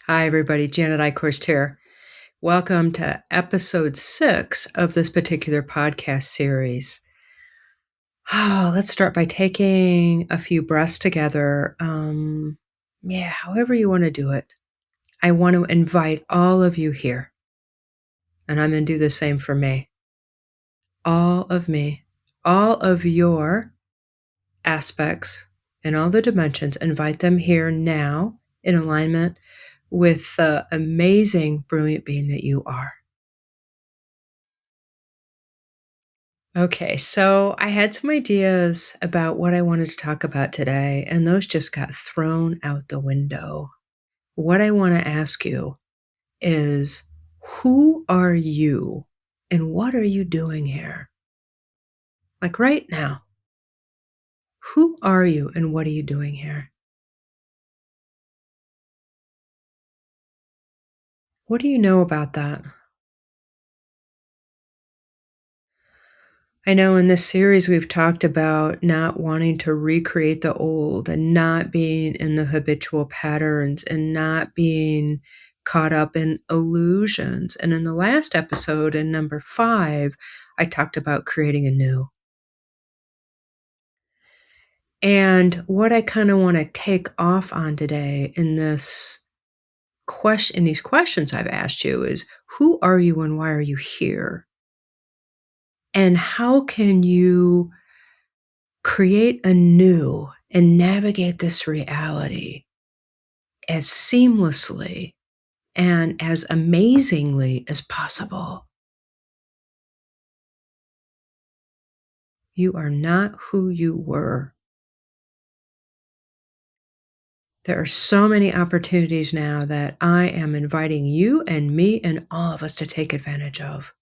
Hi, everybody. Janet Eichorst here. Welcome to episode 6 of this particular podcast series. Let's start by taking a few breaths together. However you want to do it. I want to invite all of you here, and I'm going to do the same for me. All of me, all of your aspects and all the dimensions, invite them here now in alignment with the amazing, brilliant being that you are. Okay, so I had some ideas about what I wanted to talk about today, and those just got thrown out the window. What I want to ask you is, who are you and what are you doing here? Like right now, who are you and what are you doing here? What do you know about that? I know in this series we've talked about not wanting to recreate the old and not being in the habitual patterns and not being caught up in illusions. And in the last episode, in number 5, I talked about creating anew. And what I kind of want to take off on today in this in these questions I've asked you is, who are you and why are you here? And how can you create anew and navigate this reality as seamlessly and as amazingly as possible? You are not who you were. There are so many opportunities now that I am inviting you and me and all of us to take advantage of.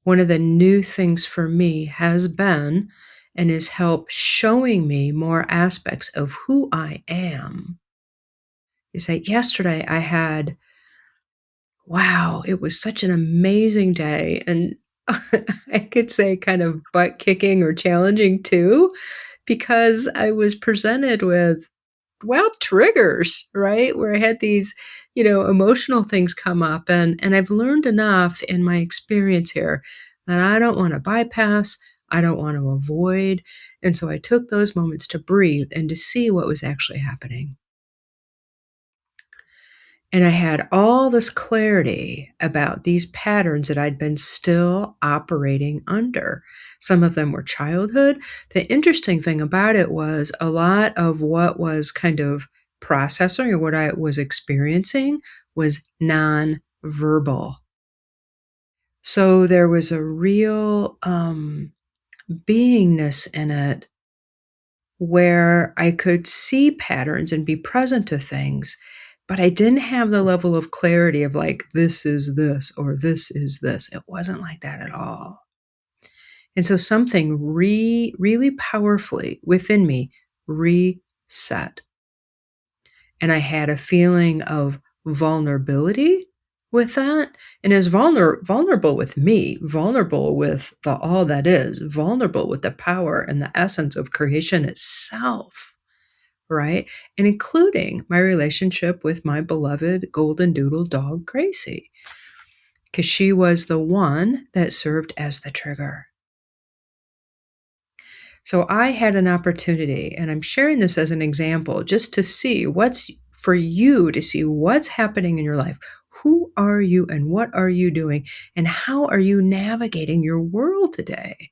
One of the new things for me has been and is help showing me more aspects of who I am. Is that yesterday I had, wow, it was such an amazing day. And I could say kind of butt kicking or challenging too, because I was presented with, well, triggers, right? Where I had these, emotional things come up. And I've learned enough in my experience here that I don't want to bypass, I don't want to avoid. And so I took those moments to breathe and to see what was actually happening. And I had all this clarity about these patterns that I'd been still operating under. Some of them were childhood. The interesting thing about it was a lot of what was kind of processing or what I was experiencing was nonverbal. So there was a real beingness in it where I could see patterns and be present to things, but I didn't have the level of clarity of like, this is this or this is this. It wasn't like that at all. And so something really powerfully within me reset. And I had a feeling of vulnerability with that. And as vulnerable with me, vulnerable with the all that is, vulnerable with the power and the essence of creation itself, right? And including my relationship with my beloved golden doodle dog, Gracie, because she was the one that served as the trigger. So I had an opportunity, and I'm sharing this as an example just to see what's for you to see what's happening in your life. Who are you and what are you doing? And how are you navigating your world today?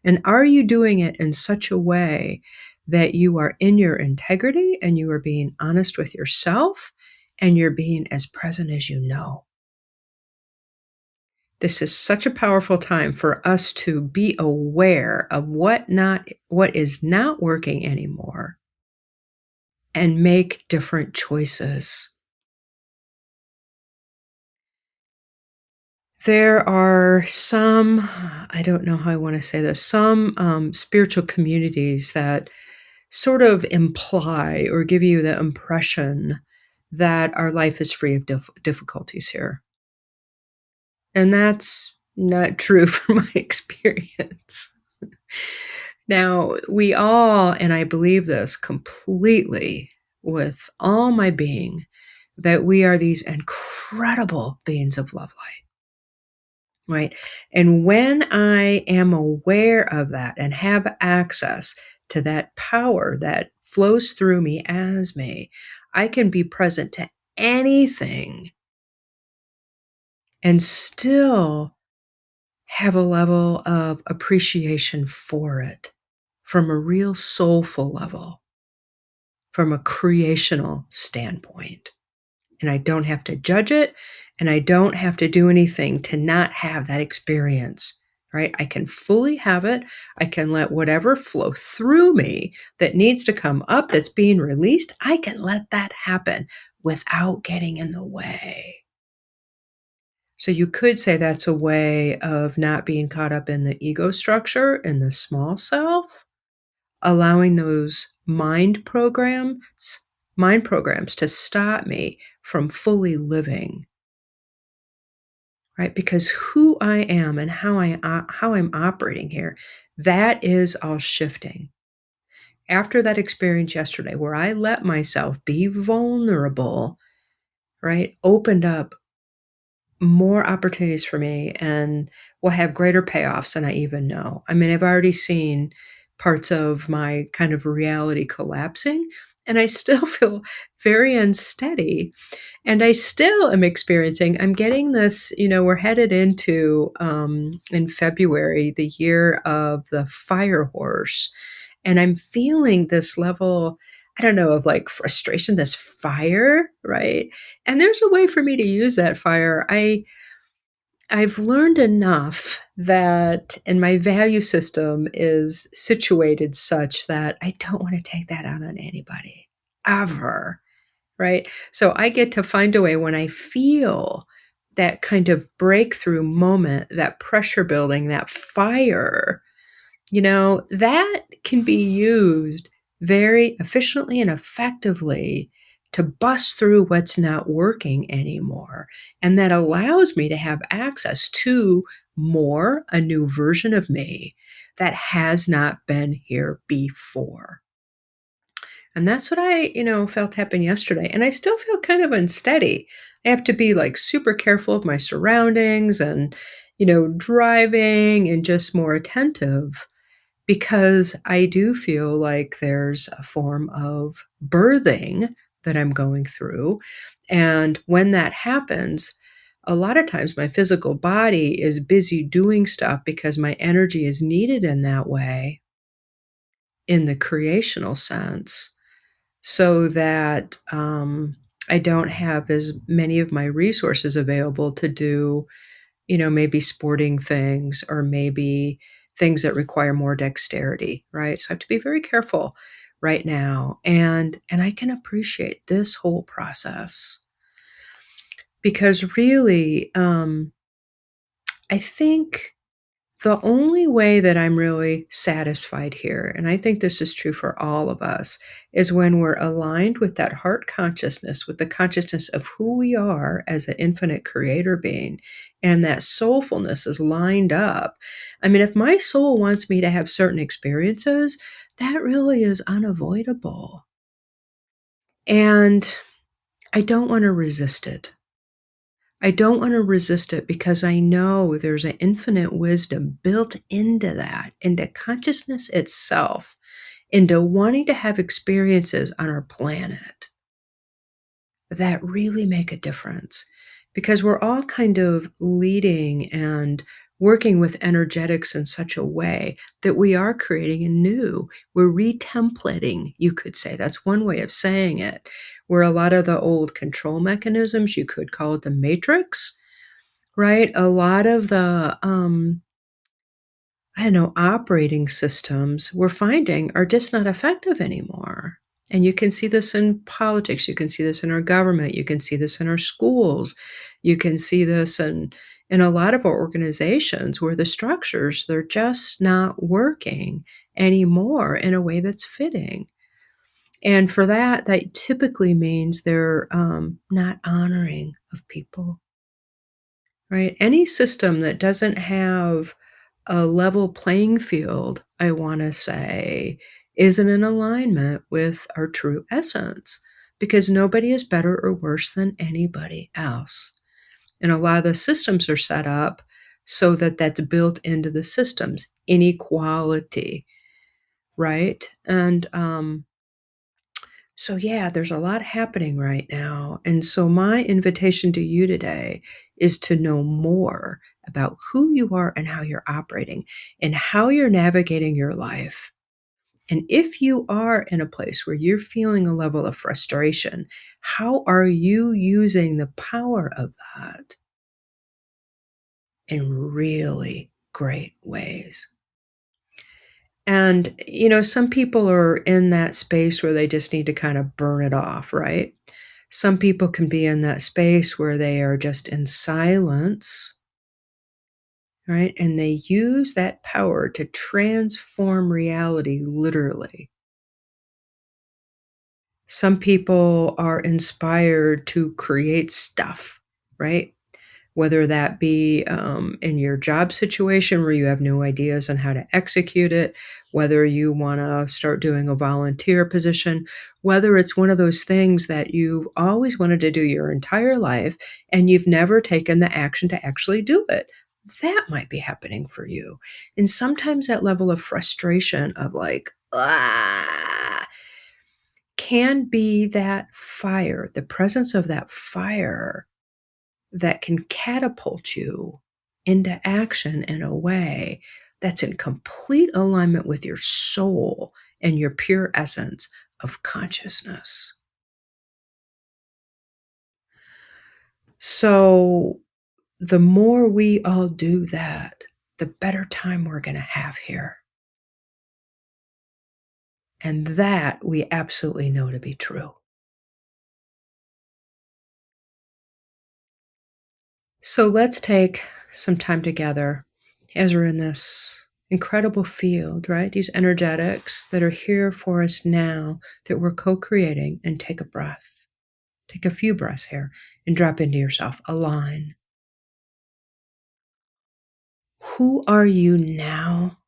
And are you doing it in such a way that you are in your integrity and you are being honest with yourself and you're being as present as you know? This is such a powerful time for us to be aware of what is not working anymore and make different choices. There are some, I don't know how I want to say this, some spiritual communities that sort of imply or give you the impression that our life is free of difficulties here. And that's not true from my experience. Now, we all, and I believe this completely, with all my being that we are these incredible beings of love light, right? And when I am aware of that and have access to that power that flows through me as me, I can be present to anything and still have a level of appreciation for it from a real soulful level, from a creational standpoint. And I don't have to judge it, and I don't have to do anything to not have that experience, right? I can fully have it. I can let whatever flow through me that needs to come up that's being released, I can let that happen without getting in the way. So you could say that's a way of not being caught up in the ego structure in the small self, allowing those mind programs to stop me from fully living, right? Because who I am and how I'm operating here, that is all shifting. After that experience yesterday where I let myself be vulnerable, right? Opened up more opportunities for me and will have greater payoffs than I even know. I mean, I've already seen parts of my kind of reality collapsing, and I still feel very unsteady. And I still am experiencing, I'm getting this, we're headed into in February, the year of the fire horse. And I'm feeling this level, I don't know, of like frustration, this fire, right? And there's a way for me to use that fire. I've learned enough that, and my value system is situated such that I don't want to take that out on anybody ever, right? So I get to find a way when I feel that kind of breakthrough moment, that pressure building, that fire, that can be used very efficiently and effectively to bust through what's not working anymore. And that allows me to have access to more, a new version of me that has not been here before. And that's what I felt happen yesterday. And I still feel kind of unsteady. I have to be like super careful of my surroundings and driving and just more attentive because I do feel like there's a form of birthing that I'm going through. And when that happens, a lot of times my physical body is busy doing stuff because my energy is needed in that way in the creational sense so that I don't have as many of my resources available to do maybe sporting things or maybe things that require more dexterity, right? So I have to be very careful right now. And I can appreciate this whole process because really, I think the only way that I'm really satisfied here, and I think this is true for all of us, is when we're aligned with that heart consciousness, with the consciousness of who we are as an infinite creator being, and that soulfulness is lined up. I mean, if my soul wants me to have certain experiences, that really is unavoidable. And I don't want to resist it. I don't want to resist it because I know there's an infinite wisdom built into that, into consciousness itself, into wanting to have experiences on our planet that really make a difference. Because we're all kind of leading and working with energetics in such a way that we are creating anew. We're retemplating, you could say. That's one way of saying it. Where a lot of the old control mechanisms, you could call it the matrix, right? A lot of the, I don't know, operating systems we're finding are just not effective anymore. And you can see this in politics. You can see this in our government. You can see this in our schools. You can see this in a lot of our organizations where the structures, they're just not working anymore in a way that's fitting. And for that typically means they're not honoring of people, right? Any system that doesn't have a level playing field, I want to say, isn't in alignment with our true essence. because nobody is better or worse than anybody else. And a lot of the systems are set up so that that's built into the systems, inequality, right? And so, yeah, there's a lot happening right now. And so, my invitation to you today is to know more about who you are and how you're operating and how you're navigating your life. And if you are in a place where you're feeling a level of frustration, how are you using the power of that in really great ways? And, some people are in that space where they just need to kind of burn it off, right? Some people can be in that space where they are just in silence, right? And they use that power to transform reality literally. Some people are inspired to create stuff, right? Whether that be in your job situation where you have no ideas on how to execute it, whether you want to start doing a volunteer position, whether it's one of those things that you've always wanted to do your entire life and you've never taken the action to actually do it. That might be happening for you. And sometimes that level of frustration of like, can be that fire, the presence of that fire that can catapult you into action in a way that's in complete alignment with your soul and your pure essence of consciousness. So, the more we all do that, the better time we're going to have here. And that we absolutely know to be true. So let's take some time together as we're in this incredible field, right? These energetics that are here for us now that we're co creating, and take a breath. Take a few breaths here and drop into yourself. Align. Who are you now?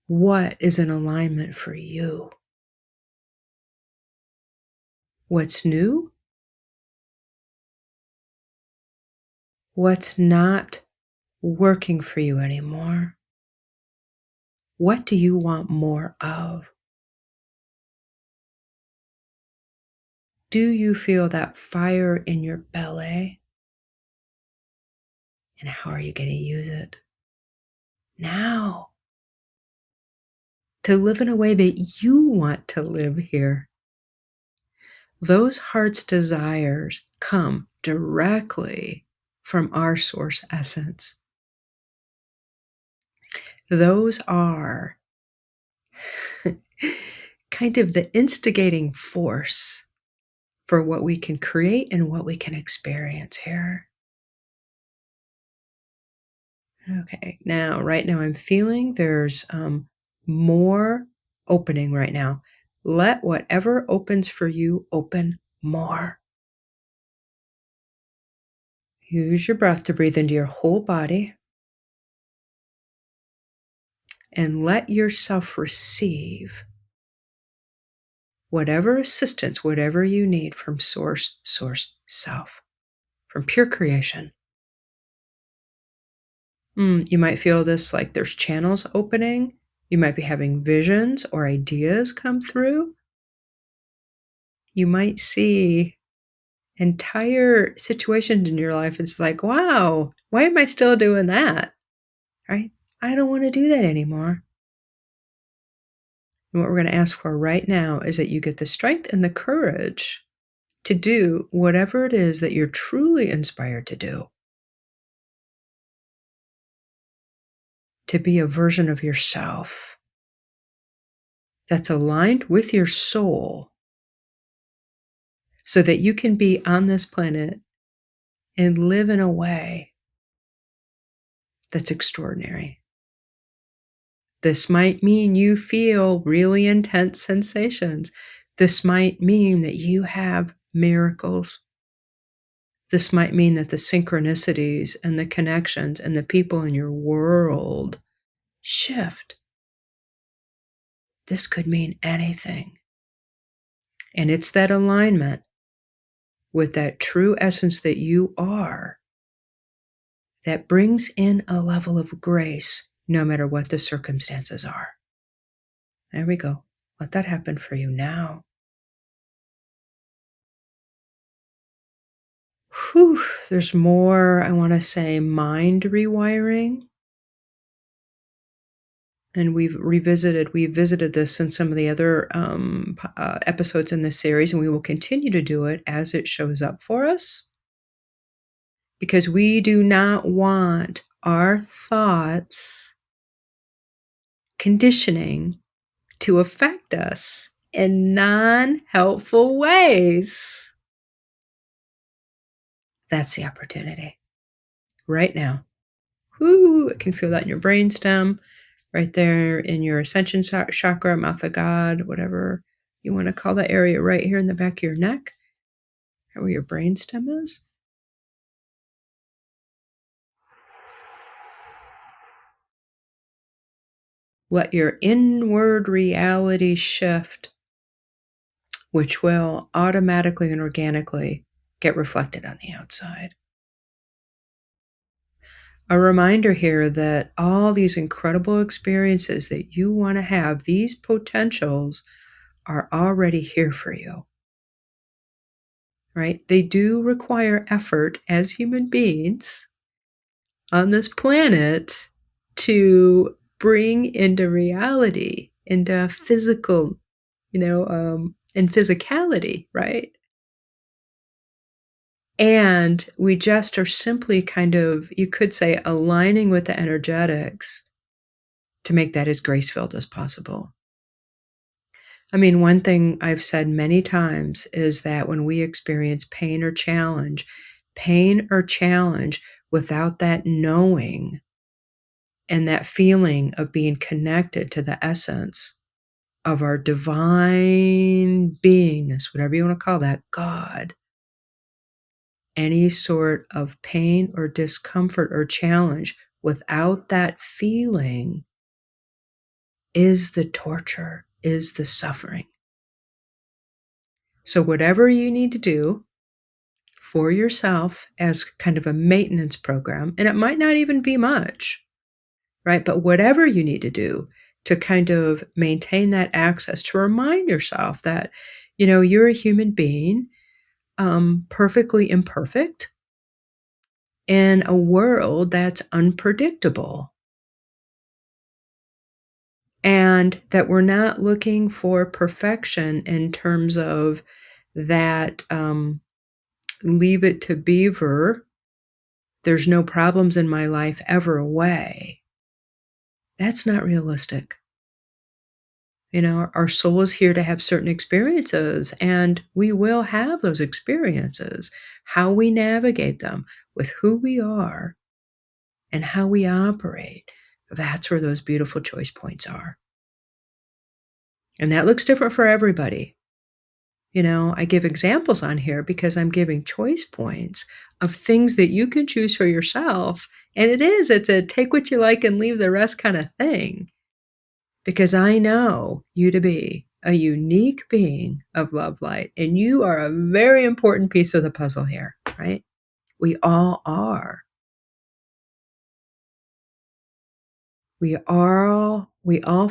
What is in alignment for you? What's new? What's not working for you anymore? What do you want more of? Do you feel that fire in your belly? And how are you going to use it now to live in a way that you want to live here? Those heart's desires come directly from our source essence. Those are kind of the instigating force for what we can create and what we can experience here. Okay, now, right now, I'm feeling there's more opening right now. Let whatever opens for you open more. Use your breath to breathe into your whole body and let yourself receive whatever assistance, whatever you need from source, self, from pure creation. You might feel this like there's channels opening. You might be having visions or ideas come through. You might see entire situations in your life. It's like, wow, why am I still doing that? Right? I don't want to do that anymore. And what we're going to ask for right now is that you get the strength and the courage to do whatever it is that you're truly inspired to do. To be a version of yourself that's aligned with your soul so that you can be on this planet and live in a way that's extraordinary. This might mean you feel really intense sensations. This might mean that you have miracles. This might mean that the synchronicities and the connections and the people in your world shift. This could mean anything. And it's that alignment with that true essence that you are that brings in a level of grace no matter what the circumstances are. There we go. Let that happen for you now. Whew, there's more, I want to say, mind rewiring. And we visited this in some of the other episodes in this series, and we will continue to do it as it shows up for us because we do not want our thoughts conditioning to affect us in non-helpful ways. That's the opportunity right now. Whoo, I can feel that in your brainstem, right there in your ascension chakra, mouth of God, whatever you want to call that area right here in the back of your neck, where your brainstem is. Let your inward reality shift, which will automatically and organically get reflected on the outside. A reminder here that all these incredible experiences that you want to have, these potentials are already here for you, right? They do require effort as human beings on this planet to bring into reality, into physical, in physicality, right? And we just are simply kind of, you could say, aligning with the energetics to make that as grace-filled as possible. I mean, one thing I've said many times is that when we experience pain or challenge without that knowing and that feeling of being connected to the essence of our divine beingness, whatever you want to call that, God, any sort of pain or discomfort or challenge without that feeling is the torture, is the suffering. So whatever you need to do for yourself as kind of a maintenance program, and it might not even be much, right? But whatever you need to do to kind of maintain that access, to remind yourself that, you're a human being, perfectly imperfect in a world that's unpredictable. And that we're not looking for perfection in terms of that leave it to beaver, there's no problems in my life ever way. That's not realistic. Our soul is here to have certain experiences, and we will have those experiences. How we navigate them with who we are and how we operate, that's where those beautiful choice points are. And that looks different for everybody. I give examples on here because I'm giving choice points of things that you can choose for yourself. And it's a take what you like and leave the rest kind of thing. Because I know you to be a unique being of love light. And you are a very important piece of the puzzle here, right? We all are. We all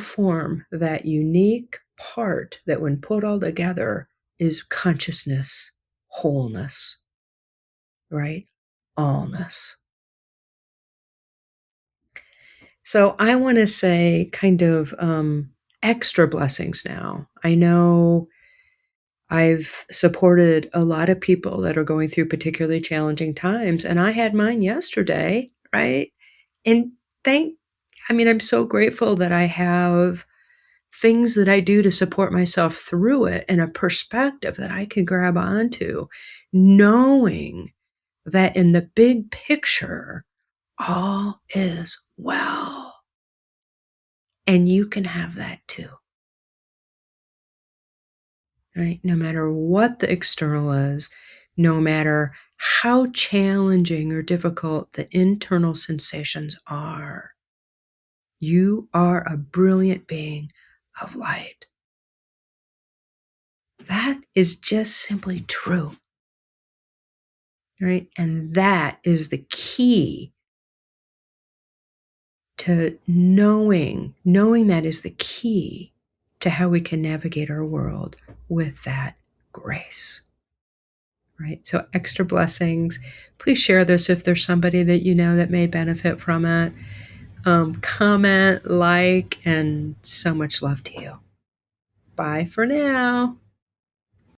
form that unique part that when put all together is consciousness, wholeness, right? Allness. So I want to say kind of extra blessings now. I know I've supported a lot of people that are going through particularly challenging times, and I had mine yesterday, right? And I'm so grateful that I have things that I do to support myself through it and a perspective that I can grab onto, knowing that in the big picture, all is well. And you can have that too. Right? No matter what the external is, no matter how challenging or difficult the internal sensations are, you are a brilliant being of light. That is just simply true. Right? And that is the key to knowing that is the key to how we can navigate our world with that grace. Right? So extra blessings. Please share this if there's somebody that you know that may benefit from it. Comment, like, and so much love to you. Bye for now.